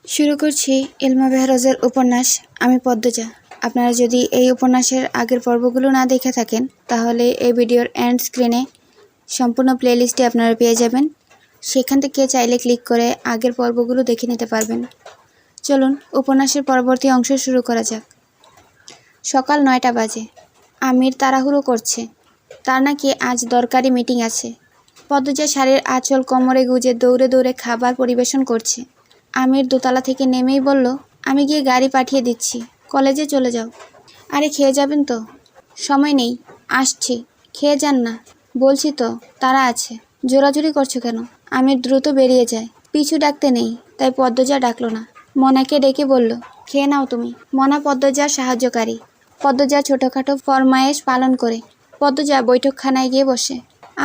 শুরু করছি ইলমা বেহরোজের উপন্যাস আমি পদ্মজা। আপনারা যদি এই উপন্যাসের আগের পর্বগুলো না দেখে থাকেন তাহলে এই ভিডিওর এন্ড স্ক্রিনে সম্পূর্ণ প্লেলিস্টে আপনারা পেয়ে যাবেন। সেখান থেকে চাইলে ক্লিক করে আগের পর্বগুলো দেখে নিতে পারবেন। চলুন উপন্যাসের পরবর্তী অংশ শুরু করা যাক। সকাল 9টা বাজে। আমির তাড়াহুড়ো করছে, তার নাকি আজ দরকারি মিটিং আছে। পদ্মজা শাড়ির আঁচল কোমরে গুজে দৌড়ে দৌড়ে খাবার পরিবেশন করছে। আমির দোতলা থেকে নেমেই বলল, আমি গিয়ে গাড়ি পাঠিয়ে দিচ্ছি, কলেজে চলে যাও। আরে খেয়ে যাবেন তো? সময় নেই, আসছি। খেয়ে যান না। বলছি তো, তারা আছে। জোরাজুরি করছো কেন? আমির দ্রুত বেরিয়ে যায়। পিছু ডাকতে নেই, তাই পদ্মজা ডাকলো না। মনাকে ডেকে বলল, খেয়ে নাও তুমি। মনা পদ্মজার সাহায্যকারী। পদ্মজা ছোটোখাটো ফরমায়েশ পালন করে। পদ্মজা বৈঠকখানায় গিয়ে বসে।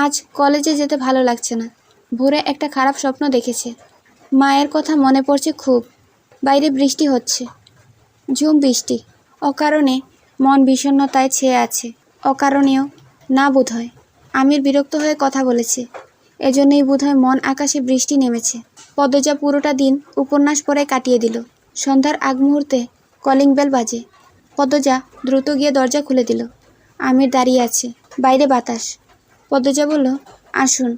আজ কলেজে যেতে ভালো লাগছে না। ভোরে একটা খারাপ স্বপ্ন দেখেছে। মায়ের কথা মনে পড়ছে খুব। বাইরে বৃষ্টি হচ্ছে, ঝুম বৃষ্টি। অকারণে মন বিষণ্ণতায় ছেয়ে আছে। অকারণেও না বোধহয়। আমির বিরক্ত হয়ে কথা বলেছে, এজন্যই বোধহয় মন আকাশে বৃষ্টি নেমেছে। পদ্মজা পুরোটা দিন উপন্যাস পড়ে কাটিয়ে দিল। সন্ধ্যার আগ মুহূর্তে কলিং বেল বাজে। পদ্মজা দ্রুত গিয়ে দরজা খুলে দিল। আমির দাঁড়িয়ে আছে, বাইরে বাতাস। পদ্মজা বলল, আসুন।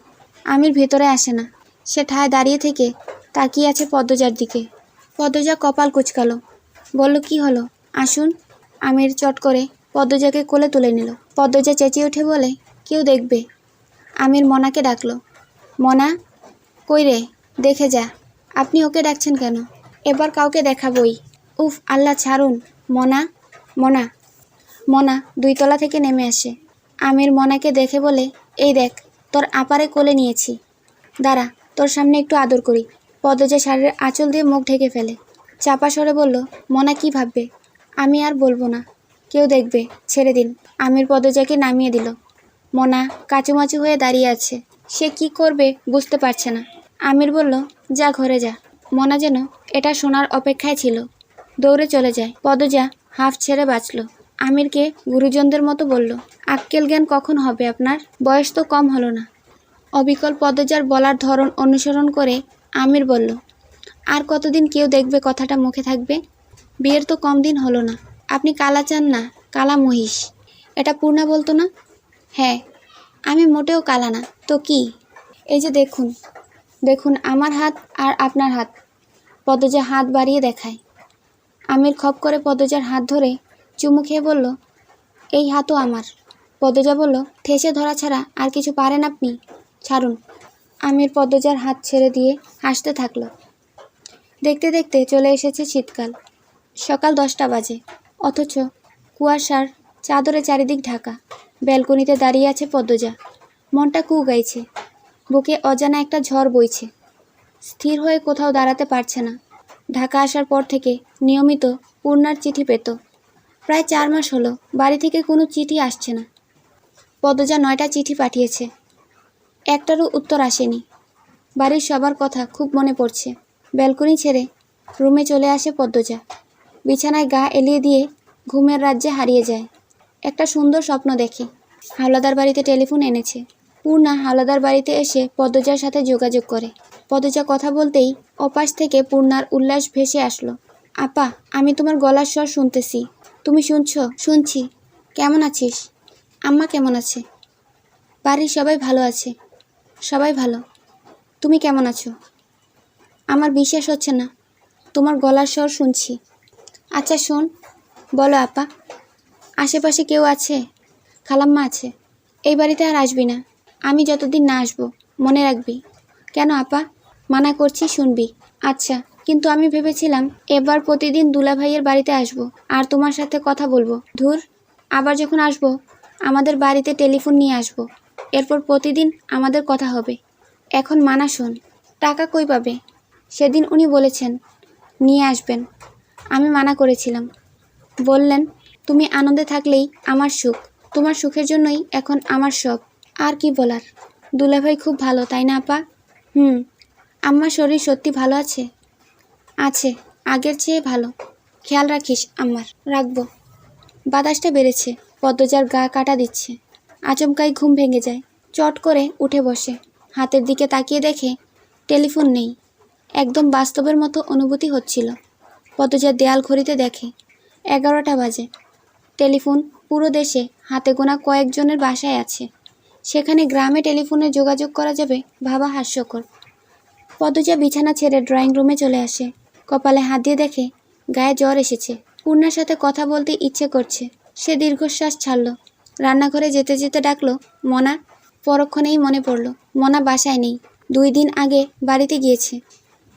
আমির ভেতরে আসে না। সে ঠায় দাঁড়িয়ে থেকে তাকিয়ে আছে পদ্মজার দিকে। পদ্মজা কপাল কুঁচকালো, বলল, কি হলো? আসুন। আমির চট করে পদ্মজাকে কোলে তুলে নিল। পদ্মজা চেঁচিয়ে উঠে বলে, কেউ দেখবে। আমির মনাকে ডাকলো। মনা, কই রে? দেখে যা। আপনি ওকে ডাকছেন কেন? এবার কাউকে দেখাবই। উফ আল্লাহ, ছাড়ুন। মনা, মনা। মনা 2 তলা থেকে নেমে আসে। আমির মনাকে দেখে বলে, এই দেখ, তোর আপারে কোলে নিয়েছি। দাঁড়া, তোর সামনে একটু আদর করি। পদ্মজা শাড়ির আঁচল দিয়ে মুখ ঢেকে ফেলে। চাপা স্বরে বলল, মনা কি ভাববে? আমি আর বলবো না। কেউ দেখবে, ছেড়ে দিন। আমির পদ্মজাকে নামিয়ে দিল। মনা কাচুমাচু হয়ে দাঁড়িয়ে আছে। সে কি করবে বুঝতে পারছে না। আমির বলল, যা ঘরে যা। মনা যেন এটা শোনার অপেক্ষায় ছিল। দৌড়ে চলে যায়। পদ্মজা হাফ ছেড়ে বাঁচল। আমিরকে গুরুজনদের মতো বলল, আক্কেল জ্ঞান কখন হবে আপনার? বয়স তো কম হলো না। অবিকল পদ্মজার বলার ধরন অনুসরণ করে আমির বলল, আর কতদিন কেউ দেখবে কথাটা মুখে থাকবে? বিয়ের তো কম দিন হলো না। আপনি কালা চান না, কালা মহিষ। এটা পূর্ণা বলতো না? হ্যাঁ, আমি মোটেও কালা না তো কি? এই যে দেখুন, দেখুন আমার হাত আর আপনার হাত। পদ্মজা হাত বাড়িয়ে দেখায়। আমির খপ করে পদ্মজার হাত ধরে চুমু খেয়ে বলল, এই হাতও আমার। পদ্মজা বলল, ঠেসে ধরা ছাড়া আর কিছু পারেন আপনি? ছাড়ুন। আমির পদ্মজার হাত ছেড়ে দিয়ে হাসতে থাকলো। দেখতে দেখতে চলে এসেছে শীতকাল। সকাল 10টা বাজে, অথচ কুয়াশার চাদরে চারিদিক ঢাকা। ব্যালকনিতে দাঁড়িয়ে আছে পদ্মজা। মনটা কু গাইছে। বুকে অজানা একটা ঝড় বইছে। স্থির হয়ে কোথাও দাঁড়াতে পারছে না। ঢাকা আসার পর থেকে নিয়মিত পূর্ণার চিঠি পেত। প্রায় 4 মাস হলো বাড়ি থেকে কোনো চিঠি আসছে না। পদ্মজা 9টা চিঠি পাঠিয়েছে, একটারও উত্তর আসেনি। বাড়ির সবার কথা খুব মনে পড়ছে। ব্যালকনি ছেড়ে রুমে চলে আসে পদ্মজা। বিছানায় গা এলিয়ে দিয়ে ঘুমের রাজ্যে হারিয়ে যায়। একটা সুন্দর স্বপ্ন দেখে। হাওলাদার বাড়িতে টেলিফোন এনেছে। পূর্ণা হাওলাদার বাড়িতে এসে পদ্মজার সাথে যোগাযোগ করে। পদ্মজা কথা বলতেই ওপাশ থেকে পূর্ণার উল্লাস ভেসে আসলো। আপা, আমি তোমার গলার স্বর শুনতেছি। তুমি শুনছো? শুনছি। কেমন আছিস? আম্মা কেমন আছে? বাড়ির সবাই ভালো আছে। সবাই ভালো। তুমি কেমন আছো? আমার বিশ্বাস হচ্ছে না, তোমার গলার স্বর শুনছি। আচ্ছা শোন, বলো আপা, আশেপাশে কেউ আছে? খালাম্মা আছে। এই বাড়িতে আর আসবি না, আমি যতদিন না আসবো, মনে রাখবি। কেন আপা? মানা করছি, শুনবি। আচ্ছা, কিন্তু আমি ভেবেছিলাম এবার প্রতিদিন দুলাভাইয়ের বাড়িতে আসবো আর তোমার সাথে কথা বলবো। ধুর, আবার যখন আসবো আমাদের বাড়িতে টেলিফোন নিয়ে আসবো। এরপর প্রতিদিন আমাদের কথা হবে। এখন মানা শোন। টাকা কই পাবে? সেদিন উনি বলেছেন নিয়ে আসবেন। আমি মানা করেছিলাম। বললেন, তুমি আনন্দে থাকলেই আমার সুখ। তোমার সুখের জন্যই এখন আমার সব। আর কি বলার। দুলাভাই খুব ভালো, তাই না আপা? আম্মার শরীর সত্যি ভালো আছে? আছে, আগের চেয়ে ভালো। খেয়াল রাখিস আম্মার। রাখবো। বাতাসটা বেড়েছে, পদ্মজার গা কাটা দিচ্ছে। আচমকাই ঘুম ভেঙে যায়। চট করে উঠে বসে। হাতের দিকে তাকিয়ে দেখে টেলিফোন নেই। একদম বাস্তবের মতো অনুভূতি হচ্ছিল। পদজা দেয়াল ঘড়িতে দেখে 11টা বাজে। টেলিফোন পুরো দেশে হাতে গোনা কয়েকজনের বাসায় আছে। সেখানে গ্রামে টেলিফোনে যোগাযোগ করা যাবে ভাবা হাস্যকর। পদজা বিছানা ছেড়ে ড্রয়িং রুমে চলে আসে। কপালে হাত দিয়ে দেখে গায়ে জ্বর এসেছে। পূর্ণার সাথে কথা বলতে ইচ্ছে করছে। সে দীর্ঘশ্বাস ছাড়ল। রান্নাঘরে যেতে যেতে ডাকলো, মনা। পরক্ষণেই মনে পড়ল মনা বাসায় নেই। 2 দিন আগে বাড়িতে গিয়েছে।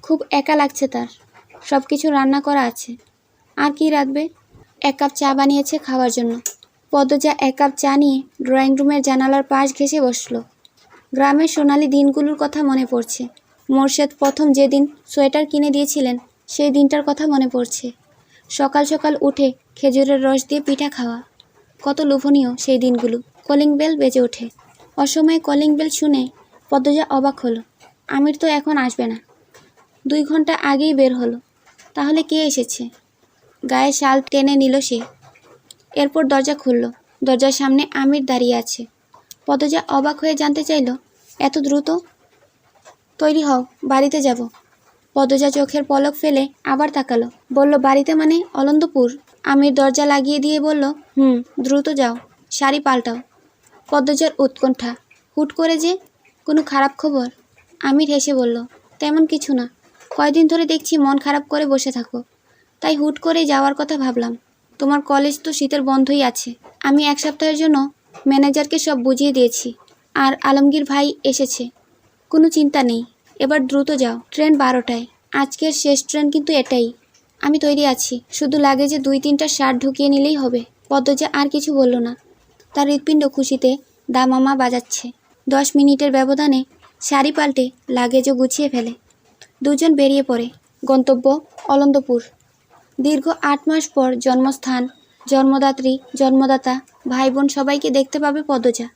খুব একা লাগছে তার। সব কিছু রান্না করা আছে, আর কি রাখবে। 1 কাপ চা বানিয়েছে খাওয়ার জন্য। পদজা 1 কাপ চা নিয়ে ড্রয়িং রুমের জানালার পাশ ঘেঁষে বসল। গ্রামের সোনালি দিনগুলোর কথা মনে পড়ছে। মোর্শেদ প্রথম যেদিন সোয়েটার কিনে দিয়েছিলেন সেই দিনটার কথা মনে পড়ছে। সকাল সকাল উঠে খেজুরের রস দিয়ে পিঠা খাওয়া, কত লোভনীয় সেই দিনগুলো। কলিং বেল বেজে ওঠে। অসময়ে কলিং বেল শুনে পদ্মজা অবাক হলো। আমির তো এখন আসবে না। 2 ঘন্টা আগেই বের হলো। তাহলে কে এসেছে? গায়ে শাল টেনে নিল সে। এরপর দরজা খুলল। দরজার সামনে আমির দাঁড়িয়ে আছে। পদ্মজা অবাক হয়ে জানতে চাইল, এত দ্রুত? তৈরি হও, বাড়িতে যাব। পদ্মজা চোখের পলক ফেলে আবার তাকালো। বলল, বাড়িতে মানে অলন্দপুর? আমির দরজা লাগিয়ে দিয়ে বলল, দ্রুত যাও, শাড়ি পাল্টাও। পদ্মজার উৎকণ্ঠা। হুট করে যে? কোনো খারাপ খবর? আমির হেসে বলল, তেমন কিছু না। কয়দিন ধরে দেখছি মন খারাপ করে বসে থাকো, তাই হুট করে যাওয়ার কথা ভাবলাম। তোমার কলেজ তো শীতের বন্ধই আছে। আমি 1 সপ্তাহের জন্য ম্যানেজারকে সব বুঝিয়ে দিয়েছি। আর আলমগীর ভাই এসেছে। কোনো চিন্তা নেই। এবার দ্রুত যাও। ট্রেন 12টায়। আজকের শেষ ট্রেন কিন্তু এটাই। আমি তৈরি আছি। শুধু লাগেজে 2-3টা শার্ট ঢুকিয়ে নিলেই হবে। পদ্মজা আর কিছু বলল না। তার হৃৎপিণ্ড খুশিতে দামামা বাজাচ্ছে। 10 মিনিটের ব্যবধানে শাড়ি পাল্টে লাগেজও গুছিয়ে ফেলে। দুজন বেরিয়ে পড়ে। গন্তব্য অলন্দপুর। দীর্ঘ 8 মাস পর জন্মস্থান, জন্মদাত্রী, জন্মদাতা, ভাই বোন সবাইকে দেখতে পাবে পদ্মজা।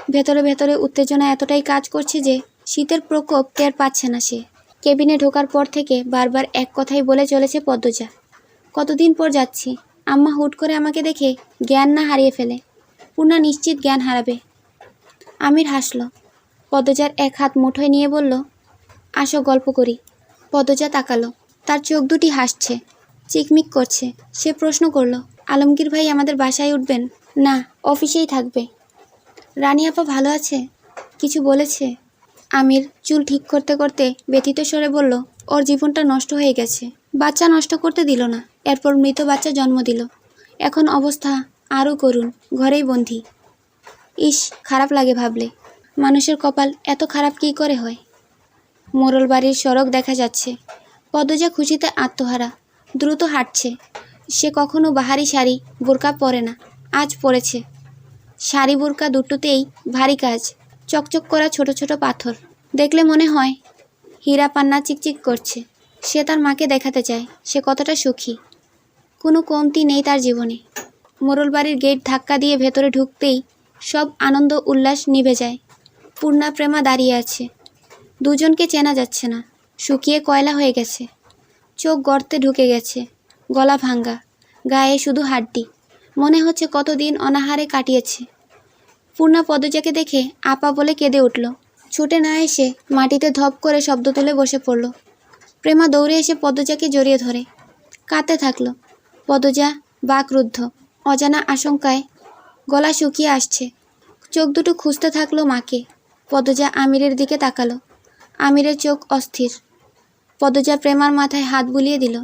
ভেতরে ভেতরে উত্তেজনা এতটাই কাজ করছে যে শীতের প্রকোপ টের পাচ্ছে না সে। কেবিনে ঢোকার পর থেকে বারবার এক কথাই বলে চলেছে পদ্মজা, কতদিন পর যাচ্ছি। আম্মা হুট করে আমাকে দেখে জ্ঞান না হারিয়ে ফেলে। পূর্ণা নিশ্চিত জ্ঞান হারাবে। আমির হাসল। পদ্মজার 1 হাত মুঠোয় নিয়ে বলল, আসো গল্প করি। পদ্মজা তাকালো। তার চোখ দুটি হাসছে, চিকমিক করছে। সে প্রশ্ন করল, আলমগীর ভাই আমাদের বাসায় উঠবেন? না, অফিসেই থাকবে। রানী আপা ভালো আছে? কিছু বলেছে? আমির চুল ঠিক করতে করতে ব্যথিত স্বরে বলল, ওর জীবনটা নষ্ট হয়ে গেছে। বাচ্চা নষ্ট করতে দিল না, এরপর মৃত বাচ্চা জন্ম দিল। এখন অবস্থা আরও করুণ, ঘরেই বন্দী। ইস, খারাপ লাগে ভাবলে। মানুষের কপাল এত খারাপ কী করে হয়। মোড়ল বাড়ির সড়ক দেখা যাচ্ছে। পদ্মজা খুশিতে আত্মহারা। দ্রুত হাঁটছে। সে কখনো বাহারি শাড়ি বোরকা পরে না, আজ পরেছে। শাড়ি বোরকা দুটোতেই ভারী কাজ, চকচক করা ছোট ছোট পাথর। দেখলে মনে হয় হীরা পান্না চিকচিক করছে। সে তার মাকে দেখাতে চায় সে কতটা সুখী। কোনো কমতি নেই তার জীবনে। মোড়ল বাড়ির গেট ধাক্কা দিয়ে ভেতরে ঢুকতেই সব আনন্দ উল্লাস নিভে যায়। পূর্ণা প্রেমা দাঁড়িয়ে আছে। দুজনকে চেনা যাচ্ছে না, শুকিয়ে কয়লা হয়ে গেছে। চোখ গর্তে ঢুকে গেছে, গলা ভাঙ্গা, গায়ে শুধু হাড্ডি। মনে হচ্ছে কতদিন অনাহারে কাটিয়েছে। পূর্ণা পদ্মজাকে দেখে আপা বলে কেঁদে উঠল। ছুটে না এসে মাটিতে ধপ করে শব্দ তুলে বসে পড়ল। প্রেমা দৌড়ে এসে পদ্মজাকে জড়িয়ে ধরে কাঁদতে থাকলো। পদ্মজা বাকরুদ্ধ, অজানা আশঙ্কায় গলা শুকিয়ে আসছে। চোখ দুটো খুঁজতে থাকলো মাকে। পদ্মজা আমিরের দিকে তাকালো। আমিরের চোখ অস্থির। পদ্মজা প্রেমার মাথায় হাত বুলিয়ে দিল।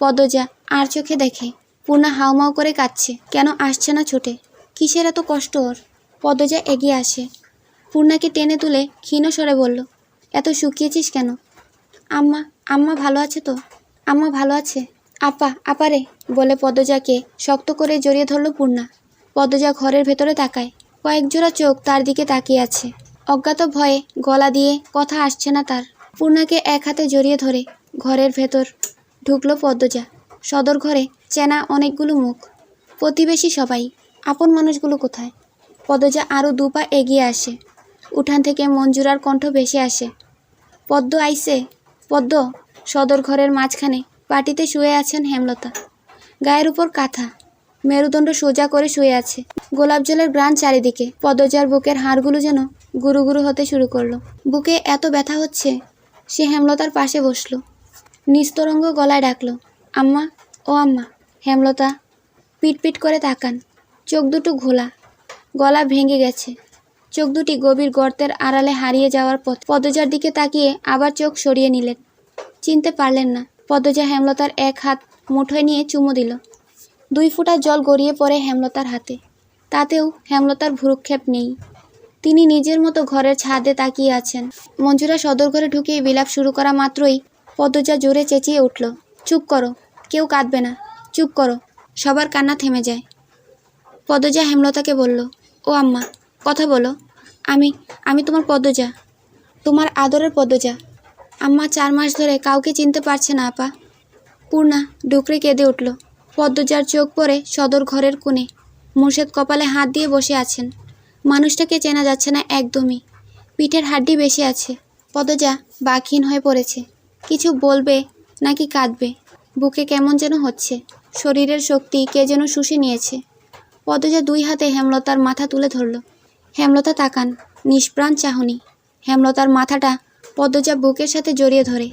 পদ্মজা আর চোখে দেখে পূর্ণা হাউমাউ করে কাঁদছে। কেন আসছে না ছুটে? কিসের এত কষ্ট ওর? পদ্মজা এগিয়ে আসে। পূর্ণাকে টেনে তুলে ক্ষীণ স্বরে বলল, এত শুকিয়েছিস কেন? আম্মা, আম্মা ভালো আছে তো? আম্মা ভালো আছে। আপা, আপারে বলে পদ্মজাকে শক্ত করে জড়িয়ে ধরল পূর্ণা। পদ্মজা ঘরের ভেতরে তাকায়। কয়েক জোড়া চোখ তার দিকে তাকিয়ে আছে। অজ্ঞাত ভয়ে গলা দিয়ে কথা আসছে না তার। পূর্ণাকে 1 হাতে জড়িয়ে ধরে ঘরের ভেতর ঢুকলো পদ্মজা। সদর ঘরে চেনা অনেকগুলো মুখ, প্রতিবেশী সবাই। আপন মানুষগুলো কোথায়? পদ্মজা আরও 2 পা এগিয়ে আসে। উঠান থেকে মঞ্জুরার কণ্ঠ ভেসে আসে, পদ্ম আইছে। পদ্ম। সদর ঘরের মাঝখানে পাটিতে শুয়ে আছেন হেমলতা। গায়ের উপর কাঁথা, মেরুদণ্ড সোজা করে শুয়ে আছে। গোলাপ জলের গ্রান চারিদিকে। পদ্মজার বুকের হাড়গুলো যেন গুরু গুরু হতে শুরু করলো। বুকে এত ব্যথা হচ্ছে, সে হেমলতার পাশে বসলো। নিস্তরঙ্গ গলায় ডাকলো, আম্মা, ও আম্মা। হেমলতা পিটপিট করে তাকান। চোখ দুটো ঘোলা, গলা ভেঙে গেছে। চোখ দুটি গভীর গর্তের আড়ালে হারিয়ে যাওয়ার পথ। পদ্মজার দিকে তাকিয়ে আবার চোখ সরিয়ে নিলেন। চিনতে পারলেন না। পদ্মজা হেমলতার এক হাত মুঠোয় নিয়ে চুমু দিল। 2 ফোঁটা জল গড়িয়ে পড়ে হেমলতার হাতে। তাতেও হেমলতার ভ্রুক্ষেপ নেই। তিনি নিজের মতো ঘরের ছাদে তাকিয়ে আছেন। মঞ্জুরা সদর ঘরে ঢুকে বিলাপ শুরু করা মাত্রই পদ্মজা জোরে চেঁচিয়ে উঠল, চুপ করো, কেউ কাঁদবে না, চুপ করো। সবার কান্না থেমে যায়। পদ্মজা হেমলতাকে বলল, ও আম্মা, কথা বলো। আমি তোমার পদ্মজা, তোমার আদরের পদ্মজা। আম্মা 4 মাস ধরে কাউকে চিনতে পারছে না আপা। পূর্ণা ডুকরে কেঁদে উঠল। পদ্মজার চোখ পড়ে সদর ঘরের কোণে। মুর্শেদ কপালে হাত দিয়ে বসে আছেন। মানুষটাকে চেনা যাচ্ছে না একদমই। পিঠের হাড্ডি বেশি আছে। পদ্মজা বাকহীন হয়ে পড়েছে। কিছু বলবে নাকি কাঁদবে। বুকে কেমন যেন হচ্ছে। শরীরের শক্তি কে যেন শুষে নিয়েছে। পদ্মজা 2 হাতে হেমলতার মাথা তুলে ধরল। হেমলতা তাকান, নিষ্প্রাণ চাহনি। হেমলতার মাথাটা পদ্মজা বুকের সাথে জড়িয়ে ধরে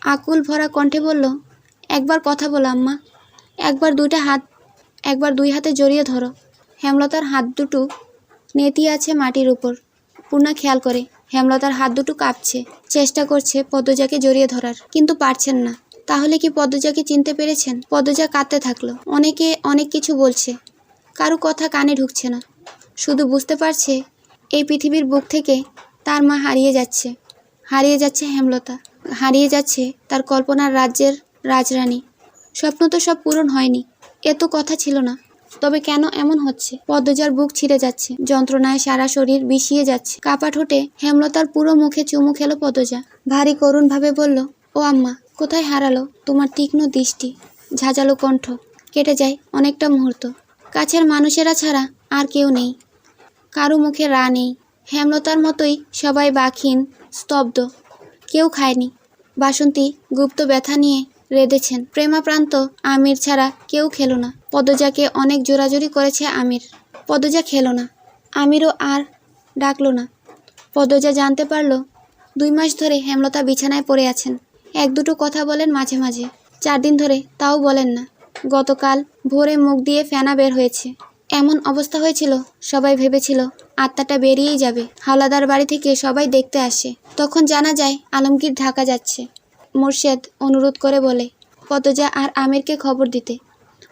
আকুল ভরা কণ্ঠে বলল, একবার কথা বলো আম্মা, একবার 2 হাতে জড়িয়ে ধরো। হেমলতার হাত দুটো নেতিয়ে আছে মাটির উপর। পূর্ণা খেয়াল করে হেমলতার হাত দুটো কাঁপছে। চেষ্টা করছে পদ্মজাকে জড়িয়ে ধরার, কিন্তু পারছেন না। তাহলে কি পদ্মজাকে চিনতে পেরেছেন? পদ্মজা কাঁদতে থাকলো। অনেকে অনেক কিছু বলছে, কারো কথা কানে ঢুকছে না। শুধু বুঝতে পারছে এই পৃথিবীর বুক থেকে তার মা হারিয়ে যাচ্ছে। হারিয়ে যাচ্ছে হেমলতা, হারিয়ে যাচ্ছে তার কল্পনার রাজ্যের রাজরানী। স্বপ্ন তো সব পূরণ হয়নি, এ তো কথা ছিল না। তবে কেন এমন হচ্ছে? পদ্মজার বুক ছিঁড়ে যাচ্ছে, যন্ত্রণায় সারা শরীর বিষিয়ে যাচ্ছে। কাপা ঠোঁটে হেমলতার পুরো মুখে চুমু খেলো পদ্মজা। ভারী করুণভাবে বলল, ও আম্মা, কোথায় হারালো তোমার তীক্ষ্ণ দৃষ্টি? ঝাঁঝালো কণ্ঠ। কেটে যায় অনেকটা মুহূর্ত। কাছের মানুষেরা ছাড়া আর কেউ নেই। কারো মুখে রা নেই। হেমলতার মতোই সবাই বাকহীন, স্তব্ধ। কেউ খায়নি। বাসন্তী গুপ্ত ব্যথা নিয়ে রেঁধেছেন। প্রেমাপ্রান্ত আমির ছাড়া কেউ খেলো না। পদ্মজাকে অনেক জোরাজুরি করেছে আমির। পদ্মজা খেলো না। আমিরও আর ডাকলো না। পদ্মজা জানতে পারল 2 মাস ধরে হেমলতা বিছানায় পড়ে আছেন। 1-2 কথা বলেন মাঝে মাঝে। 4 দিন ধরে তাও বলেন না। গতকাল ভোরে মুখ দিয়ে ফেনা বের হয়েছে। এমন অবস্থা হয়েছিল সবাই ভেবেছিল আত্মাটা বেরিয়েই যাবে। হাওলাদার বাড়ি থেকে সবাই দেখতে আসে। তখন জানা যায় আলমগীর ঢাকা যাচ্ছে। মুর্শেদ অনুরোধ করে বলে পদ্মজা আর আমিরকে খবর দিতে,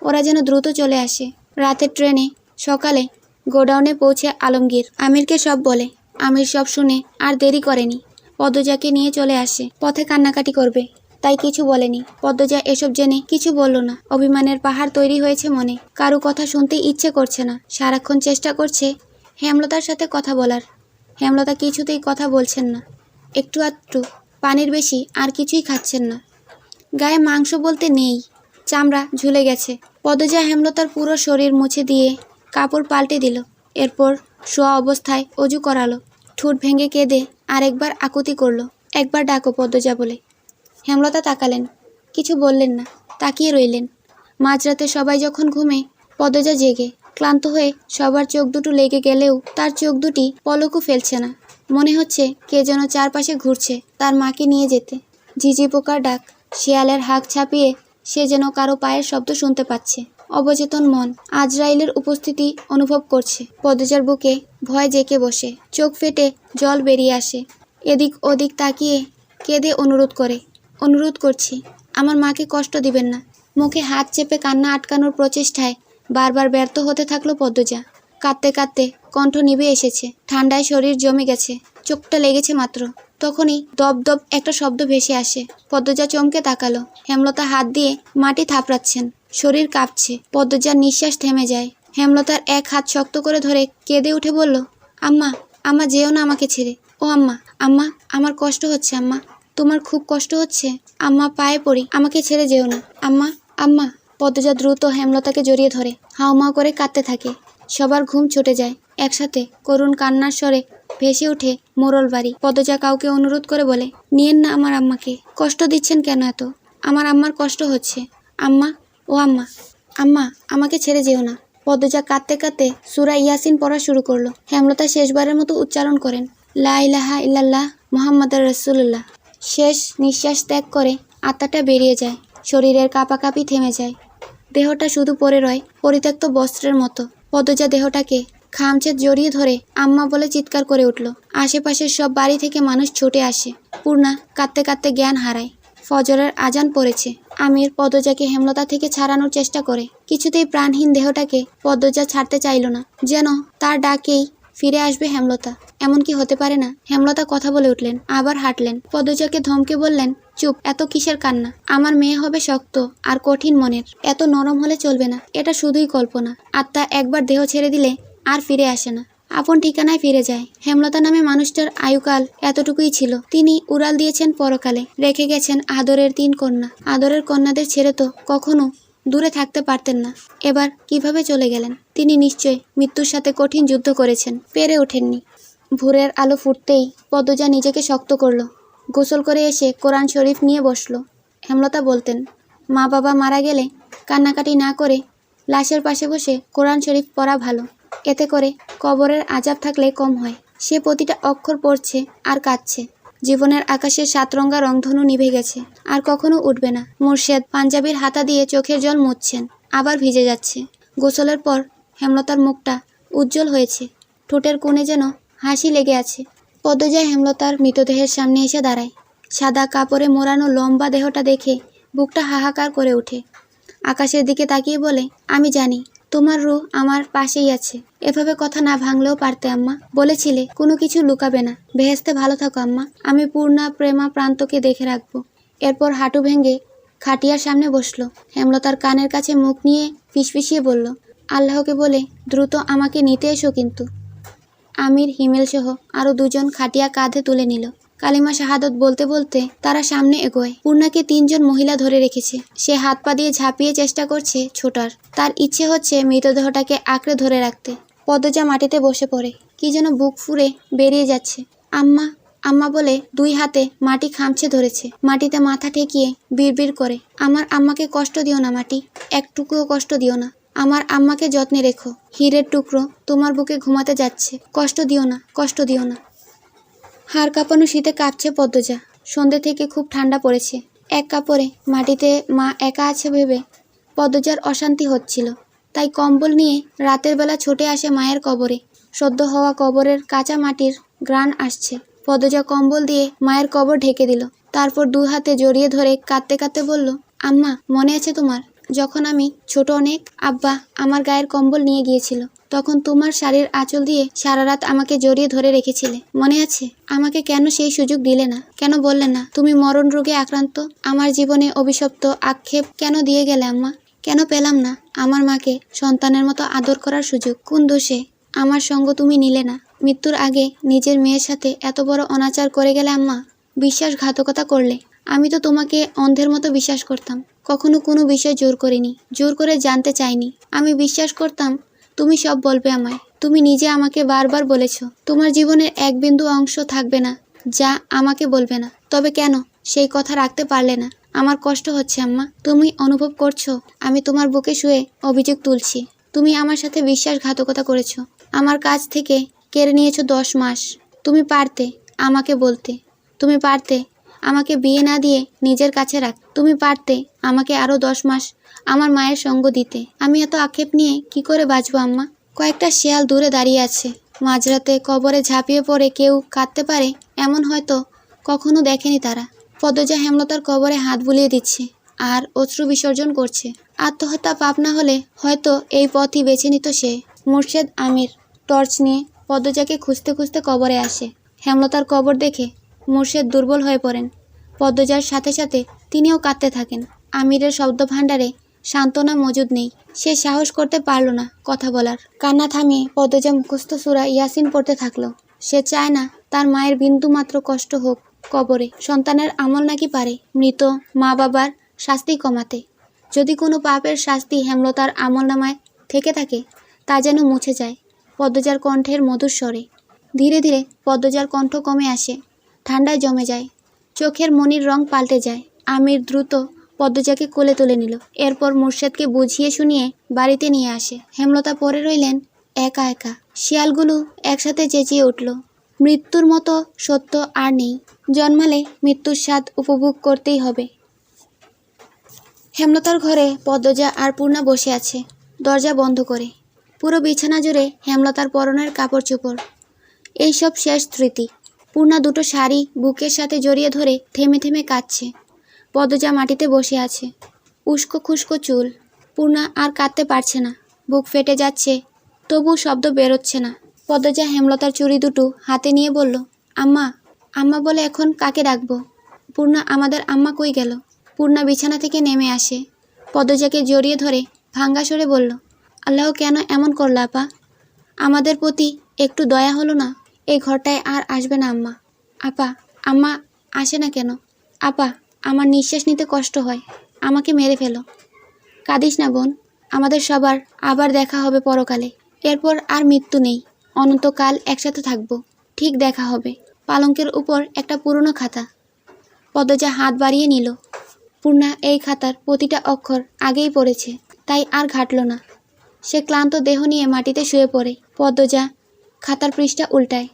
ওরা যেন দ্রুত চলে আসে। রাতের ট্রেনে সকালে গোডাউনে পৌঁছে আলমগীর আমিরকে সব বলে। আমির সব শুনে আর দেরি করেনি, পদ্মজাকে নিয়ে চলে আসে। পথে কান্নাকাটি করবে তাই কিছু বলেনি। পদ্মজা এসব জেনে কিছু বলল না। অভিমানের পাহাড় তৈরি হয়েছে মনে। কারো কথা শুনতে ইচ্ছে করছে না। সারাক্ষণ চেষ্টা করছে হেমলতার সাথে কথা বলার। হেমলতা কিছুতেই কথা বলছেন না। একটু আধটু পানির বেশি আর কিছুই খাচ্ছেন না। গায়ে মাংস বলতে নেই, চামড়া ঝুলে গেছে। পদ্মজা হেমলতার পুরো শরীর মুছে দিয়ে কাপড় পাল্টে দিল। এরপর শোয়া অবস্থায় অজু করালো। ঠোঁট ভেঙে কেঁদে আরেকবার আকুতি করলো, একবার ডাকো পদ্মজা বলে। হেমলতা তাকালেন, কিছু বললেন না, তাকিয়ে রইলেন। মাঝরাতে সবাই যখন ঘুমে, পদ্মজা জেগে। ক্লান্ত হয়ে সবার চোখ দুটো লেগে গেলেও তার চোখ দুটি পলকও ফেলছে না। মনে হচ্ছে কে যেন চারপাশে ঘুরছে তার মাকে নিয়ে যেতে। ঝিঝি পোকার ডাক, শিয়ালের হাঁক ছাপিয়ে সে যেন কারো পায়ের শব্দ শুনতে পাচ্ছে। অবচেতন মন আজরাইলের উপস্থিতি অনুভব করছে। পদ্মজার বুকে ভয় জেঁকে বসে, চোখ ফেটে জল বেরিয়ে আসে। এদিক ওদিক তাকিয়ে কেঁদে অনুরোধ করছি, আমার মাকে কষ্ট দিবেন না। মুখে হাত চেপে কান্না আটকানোর প্রচেষ্টায় বারবার ব্যর্থ হতে থাকলো পদ্মজা। কাঁদতে কাঁদতে কণ্ঠ নিভে এসেছে। ঠান্ডায় শরীর জমে গেছে। চোখটা লেগেছে মাত্র। তখনই দপ দপ একটা শব্দ ভেসে আসে। পদ্মজা চমকে তাকালো। হেমলতা হাত দিয়ে মাটি থাপড়াচ্ছেন। শরীর কাঁপছে। পদ্মজার নিঃশ্বাস থেমে যায়। হেমলতার এক হাত শক্ত করে ধরে কেঁদে উঠে বলল, আম্মা, আম্মা যেও না আমাকে ছেড়ে। ও আম্মা, আম্মা, আমার কষ্ট হচ্ছে আম্মা। তোমার খুব কষ্ট হচ্ছে? আম্মা পায়ে পড়ি, আমাকে ছেড়ে যেও না। আম্মা, আম্মা। পদ্মজা দ্রুত হেমলতাকে জড়িয়ে ধরে হাউমাউ করে কাঁদতে থাকে। সবার ঘুম ছুটে যায়। একসাথে করুণ কান্নার স্বরে ভেসে ওঠে মোরল বাড়ি। পদ্মজা কাউকে অনুরোধ করে বলে, নিয়েন না আমার আম্মাকে। কষ্ট দিচ্ছেন কেন এত? আমার আম্মার কষ্ট হচ্ছে। আম্মা, ও আম্মা, আম্মা, আমাকে ছেড়ে যেও না। পদ্মজা কাঁদতে কাঁদতে সূরা ইয়াসিন পড়া শুরু করলো। হেমলতা শেষবারের মতো উচ্চারণ করেন, লা ইলাহা ইল্লাল্লাহ মুহাম্মাদুর রাসূলুল্লাহ। শেষ নিঃশ্বাস ত্যাগ করে আত্মাটা বেরিয়ে যায়, শরীরের কাঁপাকাঁপি থেমে যায়, দেহটা শুধু পড়ে রয় পরিত্যক্ত বস্ত্রের মতো। পদ্মজা দেহটাকে খামচে জড়িয়ে ধরে আম্মা বলে চিৎকার করে উঠল। আশেপাশের সব বাড়ি থেকে মানুষ ছুটে আসে। পূর্ণা কাঁদতে কাঁদতে জ্ঞান হারায়। ফজরের আজান পড়েছে। আমির পদ্মজাকে হেমলতা থেকে ছাড়ানোর চেষ্টা করে, কিছুতেই প্রাণহীন দেহটাকে পদ্মজা ছাড়তে চাইল না, যেন তার ডাকেই ফিরে আসবে হেমলতা। এমন কি হতে পারে না? হেমলতা কথা বলে উঠলেন, আবার হাঁটলেন। পদ্মজাকে ধমকে বললেন, চুপ, এত কিসের কান্না? আমার মেয়ে হবে শক্ত আর কঠিন মনের, এত নরম হলে চলবে না। এটা শুধুই কল্পনা। আত্মা একবার দেহ ছেড়ে দিলে আর ফিরে আসে না, আপন ঠিকানায় ফিরে যায়। হেমলতা নামে মানুষটার আয়ুকাল এতটুকুই ছিল। তিনি উড়াল দিয়েছেন পরকালে, রেখে গেছেন আদরের 3 কন্যা। আদরের কন্যাদের ছেড়ে তো কখনো দূরে থাকতে পারতেন না। এবার কিভাবে চলে গেলেন? তিনি নিশ্চয় মৃত্যুর সাথে কঠিন যুদ্ধ করেছেন, পেরে ওঠেননি। ভোরের আলো ফুটতেই পদ্মজা নিজেকে শক্ত করল। গোসল করে এসে কোরআন শরীফ নিয়ে বসল। হেমলতা বলতেন, মা বাবা মারা গেলে কান্নাকাটি না করে লাশের পাশে বসে কোরআন শরীফ পড়া ভালো। এতে করে কবরের আজাব থাকলে কম হয়। সে প্রতিটা অক্ষর পড়ছে আর কাঁদছে। জীবনের আকাশের 7 রঙা রংধনু নিভে গেছে, আর কখনো উঠবে না। মুর্শেদ পাঞ্জাবির হাতা দিয়ে চোখের জল মুছছেন, আবার ভিজে যাচ্ছে। গোসলের পর হেমলতার মুখটা উজ্জ্বল হয়েছে, ঠোঁটের কোণে যেন হাসি লেগে আছে। পদ্মজা হেমলতার মৃতদেহের সামনে এসে দাঁড়ায়। সাদা কাপড়ে মোড়ানো লম্বা দেহটা দেখে বুকটা হাহাকার করে ওঠে। আকাশের দিকে তাকিয়ে বলে, আমি জানি তোমার রূহ আমার পাশেই আছে। এভাবে কথা না ভাঙলেও পারতে আম্মা। বলেছিলে কোনো কিছু লুকাবে না। বেহেশতে ভালো থাকো আম্মা। আমি পূর্ণা প্রেমা প্রান্তকে দেখে রাখবো। এরপর হাঁটু ভেঙে খাটিয়ার সামনে বসলো। হেমলতার কানের কাছে মুখ নিয়ে ফিসফিসিয়ে বলল, আল্লাহকে বলে দ্রুত আমাকে নিতে এসো কিন্তু। আমির হিমেল সহ আরো 2 জন খাটিয়া কাঁধে তুলে নিল। কালিমা শাহাদত বলতে বলতে তারা সামনে এগোয়। পূর্ণাকে 3 জন মহিলা ধরে রেখেছে। সে হাত পা দিয়ে ঝাঁপিয়ে চেষ্টা করছে ছোটার। তার ইচ্ছে হচ্ছে মৃতদেহটাকে আঁকড়ে ধরে রাখতে। পদ্মজা মাটিতে বসে পড়ে, কি যেন বুক ফুঁড়ে বেরিয়ে যাচ্ছে। আম্মা আম্মা বলে 2 হাতে মাটি খামছে ধরেছে। মাটিতে মাথা ঠেকিয়ে বিড়বিড় করে, আমার আম্মাকে কষ্ট দিও না মাটি, একটুকুও কষ্ট দিও না। আমার আম্মাকে যত্নে রেখো। হীরের টুকরো তোমার বুকে ঘুমাতে যাচ্ছে। কষ্ট দিও না, কষ্ট দিও না। হাড় কাঁপানো শীতে কাঁপছে পদ্মজা। সন্ধ্যে থেকে খুব ঠান্ডা পড়েছে। এক কাপড়ে মাটিতে মা একা আছে ভেবে পদ্মজার অশান্তি হচ্ছিল। তাই কম্বল নিয়ে রাতের বেলা ছুটে আসে মায়ের কবরে। সদ্য হওয়া কবরের কাঁচা মাটির ঘ্রাণ আসছে। পদ্মজা কম্বল দিয়ে মায়ের কবর ঢেকে দিল। তারপর 2 হাতে জড়িয়ে ধরে কাঁদতে কাঁদতে বলল, আম্মা মনে আছে তোমার, যখন আমি ছোট অনেক আব্বা আমার গায়ের কম্বল নিয়ে গিয়েছিল, তখন তোমার শাড়ির আঁচল দিয়ে সারা রাত আমাকে জড়িয়ে ধরে রেখেছিলে, মনে আছে? আমাকে কেন সেই সুযোগ দিলে না? কেন বললে না তুমি মরণ রোগে আক্রান্ত? আমার জীবনে অভিশপ্ত আক্ষেপ কেন দিয়ে গেলে আম্মা? কেন পেলাম না আমার মাকে সন্তানের মতো আদর করার সুযোগ? কোন দোষে আমার সঙ্গ তুমি নিলে না? মৃত্যুর আগে নিজের মেয়ের সাথে এত বড় অনাচার করে গেলে আম্মা। বিশ্বাসঘাতকতা করলে। আমি তো তোমাকে অন্ধের মতো বিশ্বাস করতাম, কখনো কোনো বিষয় জোর করিনি, জোর করে জানতে চাইনি। আমি বিশ্বাস করতাম তুমি সব বলবে আমায়। তুমি নিজে আমাকে বারবার বলেছ তোমার জীবনের 1 বিন্দু অংশ থাকবে না যা আমাকে বলবে না। তবে কেন সেই কথা রাখতে পারলে না? আমার কষ্ট হচ্ছে আম্মা। তুমি অনুভব করছো আমি তোমার বুকে শুয়ে অভিযোগ তুলছি? তুমি আমার সাথে বিশ্বাসঘাতকতা করেছো, আমার কাছ থেকে কেড়ে নিয়েছো 10 মাস। তুমি পারতে আমাকে বলতে, তুমি পারতে আমাকে বিয়ে না দিয়ে নিজের কাছে রাখ, তুমি পারতে আমাকে আরো 10 মাস আমার মায়ের সঙ্গ দিতে। আমি এত আক্ষেপ নিয়ে কি করে বাঁচবো আম্মা? কয়েকটা শেয়াল দূরে দাঁড়িয়ে আছে। মাঝরাতে কবরে ঝাঁপিয়ে পড়ে কেউ কাঁদতে পারে এমন হয়তো কখনো দেখেনি তারা। পদ্মজা হেমলতার কবরে হাত বুলিয়ে দিচ্ছে আর অশ্রু বিসর্জন করছে। আত্মহত্যা পাপ না হলে হয়তো এই পথই বেছে নিত সে। মুর্শেদ আমির টর্চ নিয়ে পদ্মজাকে খুঁজতে খুঁজতে কবরে আসে। হেমলতার কবর দেখে মুর্শেদ দুর্বল হয়ে পড়েন। পদ্মজার সাথে সাথে তিনিও কাঁদতে থাকেন। আমিরের শব্দভাণ্ডারে সান্ত্বনা মজুদ নেই। সে সাহস করতে পারল না কথা বলার। কান্না থামিয়ে পদ্মজা মুখস্থ সূরা ইয়াসিন পড়তে থাকলো। সে চায় না তার মায়ের বিন্দু মাত্র কষ্ট হোক কবরে। সন্তানের আমল নাকি পারে মৃত মা বাবার শাস্তি কমাতে। যদি কোনো পাপের শাস্তি হেমলতার আমলনামায় থেকে থাকে তা যেন মুছে যায় পদ্মজার কণ্ঠের মধুর স্বরে। ধীরে ধীরে পদ্মজার কণ্ঠ কমে আসে, ঠান্ডায় জমে যায়, চোখের মনির রং পাল্টে যায়। আমির দ্রুত পদ্মজাকে কোলে তুলে নিল। এরপর মুর্শেদকে বুঝিয়ে শুনিয়ে বাড়িতে নিয়ে আসে। হেমলতা পড়ে রইলেন একা একা। শিয়ালগুলো একসাথে চেঁচিয়ে উঠল, মৃত্যুর মতো সত্য আর নেই। জন্মালে মৃত্যুর স্বাদ উপভোগ করতেই হবে। হেমলতার ঘরে পদ্মজা আর পূর্ণা বসে আছে, দরজা বন্ধ করে। পুরো বিছানা জুড়ে হেমলতার পরনের কাপড় চোপড়। এইসব শেষ স্মৃতি। পূর্ণা দুটো শাড়ি বুকের সাথে জড়িয়ে ধরে থেমে থেমে কাঁদছে। পদ্মজা মাটিতে বসে আছে, উস্কো খুস্কো চুল। পূর্ণা আর কাঁদতে পারছে না, বুক ফেটে যাচ্ছে, তবু শব্দ বেরোচ্ছে না। পদ্মজা হেমলতার চুড়ি দুটো হাতে নিয়ে বলল, আম্মা, আম্মা বলে এখন কাকে ডাকবো? পূর্ণা, আমাদের আম্মা কই গেল? পূর্ণা বিছানা থেকে নেমে আসে, পদ্মজাকে জড়িয়ে ধরে ভাঙ্গা স্বরে বলল, আল্লাহ কেন এমন করলা আপা? আমাদের প্রতি একটু দয়া হলো না? এই ঘরটায় আর আসবে না আম্মা। আপা, আম্মা আসে না কেন? আপা, আমার নিঃশ্বাস নিতে কষ্ট হয়, আমাকে মেরে ফেলো। কাঁদিস না বোন, আমাদের সবার আবার দেখা হবে পরকালে। এরপর আর মৃত্যু নেই, অনন্তকাল একসাথে থাকবো, ঠিক দেখা হবে। পালঙ্কের উপর একটা পুরনো খাতা। পদ্মজা হাত বাড়িয়ে নিল। পূর্ণা এই খাতার প্রতিটা অক্ষর আগেই পড়েছে, তাই আর ঘাটল না। সে ক্লান্ত দেহ নিয়ে মাটিতে শুয়ে পড়ে। পদ্মজা খাতার পৃষ্ঠা উল্টায়।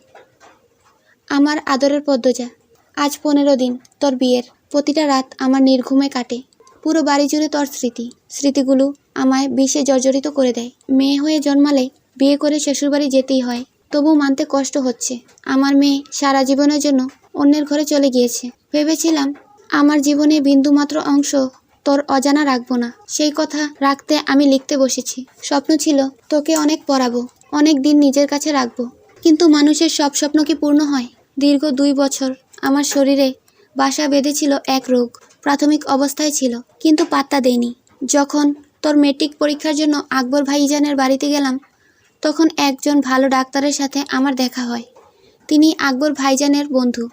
আমার আদরের পদ্মজা, আজ 15 দিন তোর বিয়ের। প্রতিটা রাত আমার নির্ঘুমে কাটে। পুরো বাড়ি জুড়ে তোর স্মৃতি। স্মৃতিগুলো আমায় বিষে জর্জরিত করে দেয়। মেয়ে হয়ে জন্মালে বিয়ে করে শ্বশুরবাড়ি যেতেই হয়, তবু মানতে কষ্ট হচ্ছে। আমার মেয়ে সারা জীবনের জন্য অন্যের ঘরে চলে গিয়েছে। ভেবেছিলাম আমার জীবনে বিন্দুমাত্র অংশ তোর অজানা রাখবো না। সেই কথা রাখতে আমি লিখতে বসেছি। স্বপ্ন ছিল তোকে অনেক পড়াবো, অনেক দিন নিজের কাছে রাখবো। কিন্তু মানুষের সব স্বপ্ন কি পূর্ণ হয়? দীর্ঘ 2 বছর আমার শরীরে বাসা বেঁধেছিল এক রোগ। প্রাথমিক অবস্থায় ছিল, কিন্তু পাত্তা দেইনি। যখন তোর মেট্রিক পরীক্ষার জন্য আকবর ভাইজানের বাড়িতে গেলাম, তখন একজন ভালো ডাক্তারের সাথে আমার দেখা হয়। তিনি আকবর ভাইজানের বন্ধু।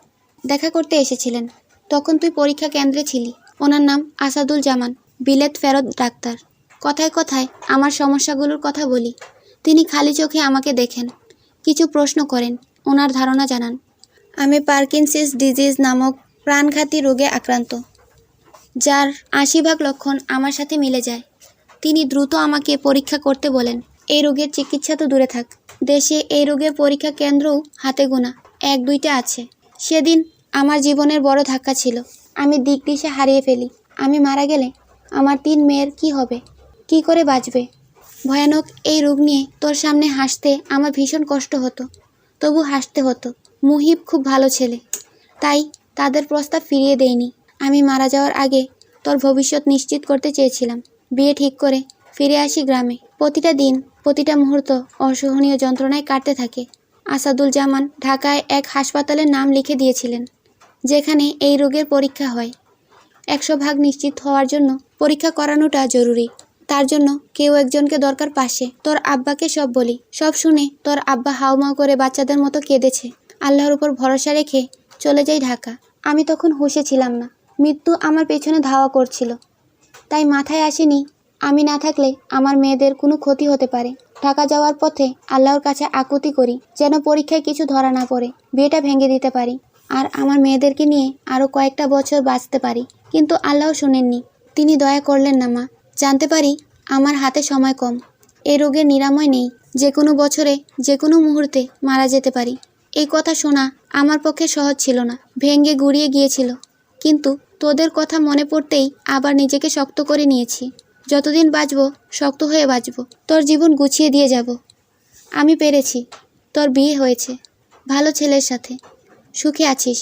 দেখা করতে এসেছিলেন। তখন তুই পরীক্ষা কেন্দ্রে ছিলি। ওনার নাম আসাদুল জামান, বিলেত ফেরত ডাক্তার। কথায় কথায় আমার সমস্যাগুলোর কথা বলি। তিনি খালি চোখে আমাকে দেখেন, কিছু প্রশ্ন করেন, ওনার ধারণা জানান। আমি পার্কিনসন্স ডিজিজ নামক প্রাণঘাতী রোগে আক্রান্ত, যার 80% লক্ষণ আমার সাথে মিলে যায়। তিনি দ্রুত আমাকে পরীক্ষা করতে বলেন। এই রোগের চিকিৎসা তো দূরে থাক, দেশে এই রোগের পরীক্ষা কেন্দ্রও হাতে গোনা 1-2টা আছে। সেদিন আমার জীবনের বড় ধাক্কা ছিল। আমি দিক দিশা হারিয়ে ফেলি। আমি মারা গেলে আমার 3 মেয়ের কি হবে? কি করে বাঁচবে? ভয়ানক এই রোগ নিয়ে তোর সামনে হাসতে আমার ভীষণ কষ্ট হতো, তবু হাসতে হতো। মুহিব খুব ভালো ছেলে, তাই তাদের প্রস্তাব ফিরিয়ে দেইনি। আমি মারা যাওয়ার আগে তোর ভবিষ্যৎ নিশ্চিত করতে চেয়েছিলাম। বিয়ে ঠিক করে ফিরে আসি গ্রামে। প্রতিটা দিন, প্রতিটা মুহূর্ত অসহনীয় যন্ত্রণায় কাটতে থাকে। আসাদুল জামান ঢাকায় এক হাসপাতালের নাম লিখে দিয়েছিলেন, যেখানে এই রোগের পরীক্ষা হয়। 100% নিশ্চিত হওয়ার জন্য পরীক্ষা করানোটা জরুরি। তার জন্য কেউ একজনকে দরকার পাশে। তোর আব্বাকে সব বলি। সব শুনে তোর আব্বা হাউমাউ করে বাচ্চাদের মতো কেঁদেছে। আল্লাহর উপর ভরসা রেখে চলে যাই ঢাকা। আমি তখন হুঁশে ছিলাম না। মৃত্যু আমার পেছনে ধাওয়া করছিল, তাই মাথায় আসেনি আমি না থাকলে আমার মেয়েদের কোনো ক্ষতি হতে পারে। ঢাকা যাওয়ার পথে আল্লাহর কাছে আকুতি করি যেন পরীক্ষায় কিছু ধরা না পড়ে, বিয়েটা ভেঙে দিতে পারি, আর আমার মেয়েদেরকে নিয়ে আরও কয়েকটা বছর বাঁচতে পারি। কিন্তু আল্লাহ শোনেননি, তিনি দয়া করলেন না মা। জানতে পারি আমার হাতে সময় কম। এই রোগের নিরাময় নেই। যে কোনো বছরে, যে কোনো মুহূর্তে মারা যেতে পারি। এই কথা শোনা আমার পক্ষে সহজ ছিল না, ভেঙে গুড়িয়ে গিয়েছিল। কিন্তু তোদের কথা মনে পড়তেই আবার নিজেকে শক্ত করে নিয়েছি। যতদিন বাঁচবো শক্ত হয়ে বাঁচবো, তোর জীবন গুছিয়ে দিয়ে যাব। আমি পেরেছি। তোর বিয়ে হয়েছে ভালো ছেলের সাথে, সুখে আছিস,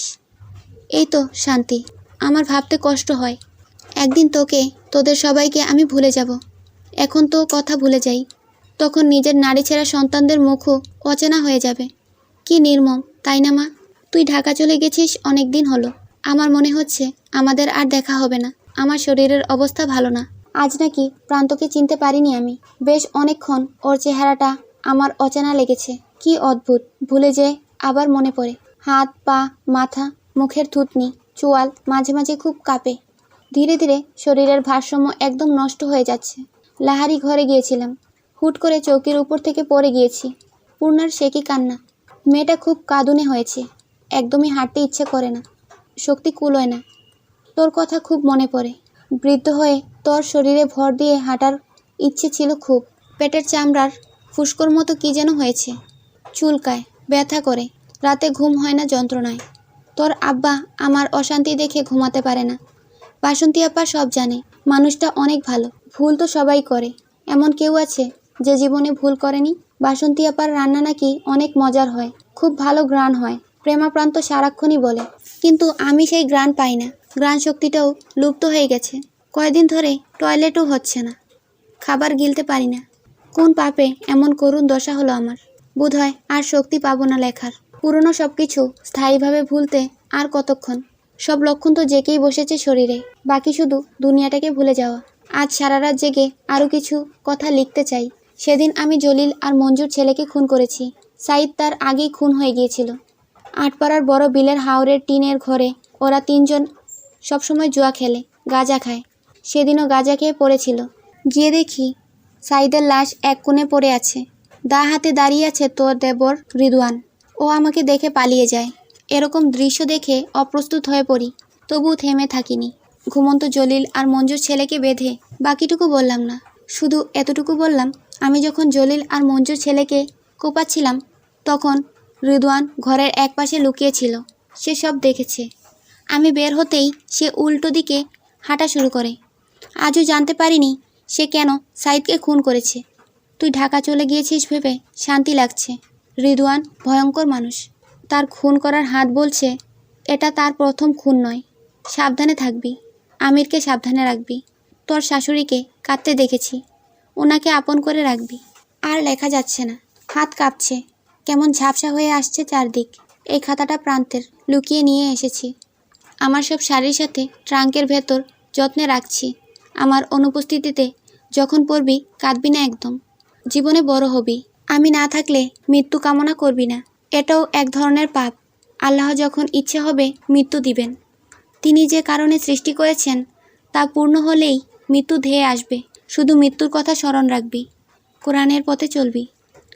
এই তো শান্তি। আমার ভাবতে কষ্ট হয়, একদিন তোকে, তোদের সবাইকে আমি ভুলে যাব। এখন তো কথা ভুলে যাই, তখন নিজের নারী ছেঁড়া সন্তানদের মুখও অচেনা হয়ে যাবে। কি নির্মম, তাই না মা? তুই ঢাকা চলে গেছিস অনেক দিন হলো। আমার মনে হচ্ছে আমাদের আর দেখা হবে না। আমার শরীরের অবস্থা ভালো না। আজ নাকি প্রান্তকে চিনতে পারিনি আমি। বেশ অনেকক্ষণ ওর চেহারাটা আমার অচেনা লেগেছে। কি অদ্ভুত, ভুলে যে আবার মনে পড়ে। হাত, পা, মাথা, মুখের থুতনি, চোয়াল মাঝে মাঝে খুব কাঁপে। ধীরে ধীরে শরীরের ভারসাম্য একদম নষ্ট হয়ে যাচ্ছে। লাহারি ঘরে গিয়েছিলাম, হুট করে চৌকির উপর থেকে পড়ে গিয়েছি। পূর্ণার সে কি কান্না। মেয়েটা খুব কাঁদুনে হয়েছে, একদমই হাঁটতে ইচ্ছে করে না, শক্তি কুলোয় না। তোর কথা খুব মনে পড়ে। বৃদ্ধ হয়ে তোর শরীরে ভর দিয়ে হাঁটার ইচ্ছে ছিল খুব। পেটের চামড়ার ফুসকোর মতো কি যেন হয়েছে, চুলকায়, ব্যথা করে, রাতে ঘুম হয় না যন্ত্রণায়। তোর আব্বা আমার অশান্তি দেখে ঘুমাতে পারে না। বাসন্তী আপা সব জানে, মানুষটা অনেক ভালো। ভুল তো সবাই করে, এমন কেউ আছে যে জীবনে ভুল করেনি? বাসন্তী আপার রান্না নাকি অনেক মজার হয়, খুব ভালো ঘ্রাণ হয়। প্রেমাপ্রান্ত সারাক্ষণই বলে, কিন্তু আমি সেই ঘ্রাণ পাই না। ঘ্রাণ শক্তিটাও লুপ্ত হয়ে গেছে। কয়দিন ধরে টয়লেটও হচ্ছে না, খাবার গিলতে পারি না। কোন পাপে এমন করুণ দশা হলো আমার? বোধহয় আর শক্তি পাবো না লেখার। পুরনো সব কিছু স্থায়ীভাবে ভুলতে আর কতক্ষণ? সব লক্ষণ তো জেগেই বসেছে শরীরে, বাকি শুধু দুনিয়াটাকে ভুলে যাওয়া। আজ সারা রাত জেগে আরও কিছু কথা লিখতে চাই। সেদিন আমি জলিল আর মঞ্জুর ছেলেকে খুন করেছি। সাইদ তার আগেই খুন হয়ে গিয়েছিল। আটপাড়ার বড় বিলের হাওরের টিনের ঘরে ওরা তিনজন সবসময় জুয়া খেলে, গাঁজা খায়। সেদিনও গাঁজা খেয়ে পড়েছিল। গিয়ে দেখি সাইদের লাশ এক কোণে পড়ে আছে। দা হাতে দাঁড়িয়ে আছে তোর দেবর রিদওয়ান। ও আমাকে দেখে পালিয়ে যায়। এরকম দৃশ্য দেখে অপ্রস্তুত হয়ে পড়ি, তবুও থেমে থাকিনি। ঘুমন্ত জলিল আর মঞ্জুর ছেলেকে বেঁধে বাকিটুকু বললাম না, শুধু এতটুকু বললাম, আমি যখন জলিল আর মঞ্জুর ছেলেকে কোপাচ্ছিলাম তখন রিদওয়ান ঘরের এক পাশে লুকিয়েছিল। সে সব দেখেছে। আমি বের হতেই সে উল্টো দিকে হাঁটা শুরু করে। আজও জানতে পারিনি সে কেন সাইদকে খুন করেছে। তুই ঢাকা চলে গিয়েছিস ভেবে শান্তি লাগছে। রিদওয়ান ভয়ঙ্কর মানুষ। তার খুন করার হাত বলছে এটা তার প্রথম খুন নয়। সাবধানে থাকবি, আমিরকে সাবধানে রাখবি। তোর শাশুড়িকে কাঁদতে দেখেছি, ওনাকে আপন করে রাখবি। আর লেখা যাচ্ছে না, হাত কাঁপছে, কেমন ঝাপসা হয়ে আসছে চারদিক। এই খাতাটা প্রান্তের, লুকিয়ে নিয়ে এসেছি। আমার সব শাড়ির সাথে ট্রাঙ্কের ভেতর যত্নে রাখছি। আমার অনুপস্থিতিতে যখন পড়বি কাঁদবি না একদম। জীবনে বড় হবি। আমি না থাকলে মৃত্যু কামনা করবি না, এটাও এক ধরনের পাপ। আল্লাহ যখন ইচ্ছে হবে মৃত্যু দিবেন। তিনি যে কারণে সৃষ্টি করেছেন তা পূর্ণ হলেই মৃত্যু ধেয়ে আসবে। শুধু মৃত্যুর কথা স্মরণ রাখবি। কোরআনের পথে চলবি।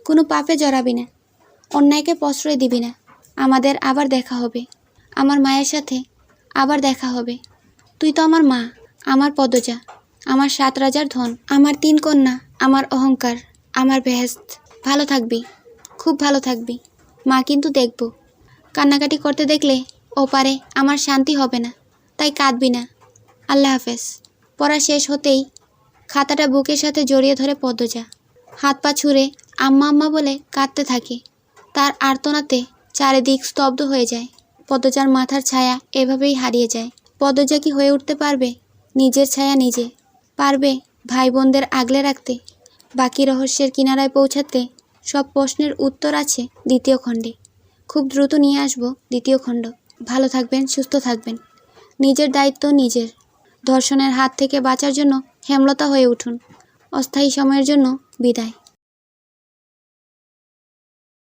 কোনো পাপে জড়াবি না, অন্যায়কে প্রশ্রয় দিবি না। আমাদের আবার দেখা হবে, আমার মায়ের সাথে আবার দেখা হবে। তুই তো আমার মা, আমার পদজা, আমার 7 রাজার ধন, আমার 3 কন্যা, আমার অহংকার, আমার বেহেশত। ভালো থাকবি, খুব ভালো থাকবি। মা কিন্তু দেখব, কান্নাকাটি করতে দেখলে ওপারে আমার শান্তি হবে না, তাই কাঁদবি না। আল্লাহ হাফেজ। পড়া শেষ হতেই খাতাটা বুকের সাথে জড়িয়ে ধরে পদ্মজা। হাত পা ছুঁড়ে আম্মা আম্মা বলে কাঁদতে থাকে। তার আর্তনাতে চারিদিক স্তব্ধ হয়ে যায়। পদ্মজার মাথার ছায়া এভাবেই হারিয়ে যায়। পদ্মজা কি হয়ে উঠতে পারবে নিজের ছায়া নিজে? পারবে ভাই বোনদের আগলে রাখতে? বাকি রহস্যের কিনারায় পৌঁছাতে সব প্রশ্নের উত্তর আছে 2য় খণ্ডে। খুব দ্রুত নিয়ে আসবো 2য় খণ্ড। ভালো থাকবেন, সুস্থ থাকবেন। নিজের দায়িত্ব নিজের। ধর্ষণের হাত থেকে বাঁচার জন্য হেমলতা হয়ে উঠুন। অস্থায়ী সময়ের জন্য বিদায়।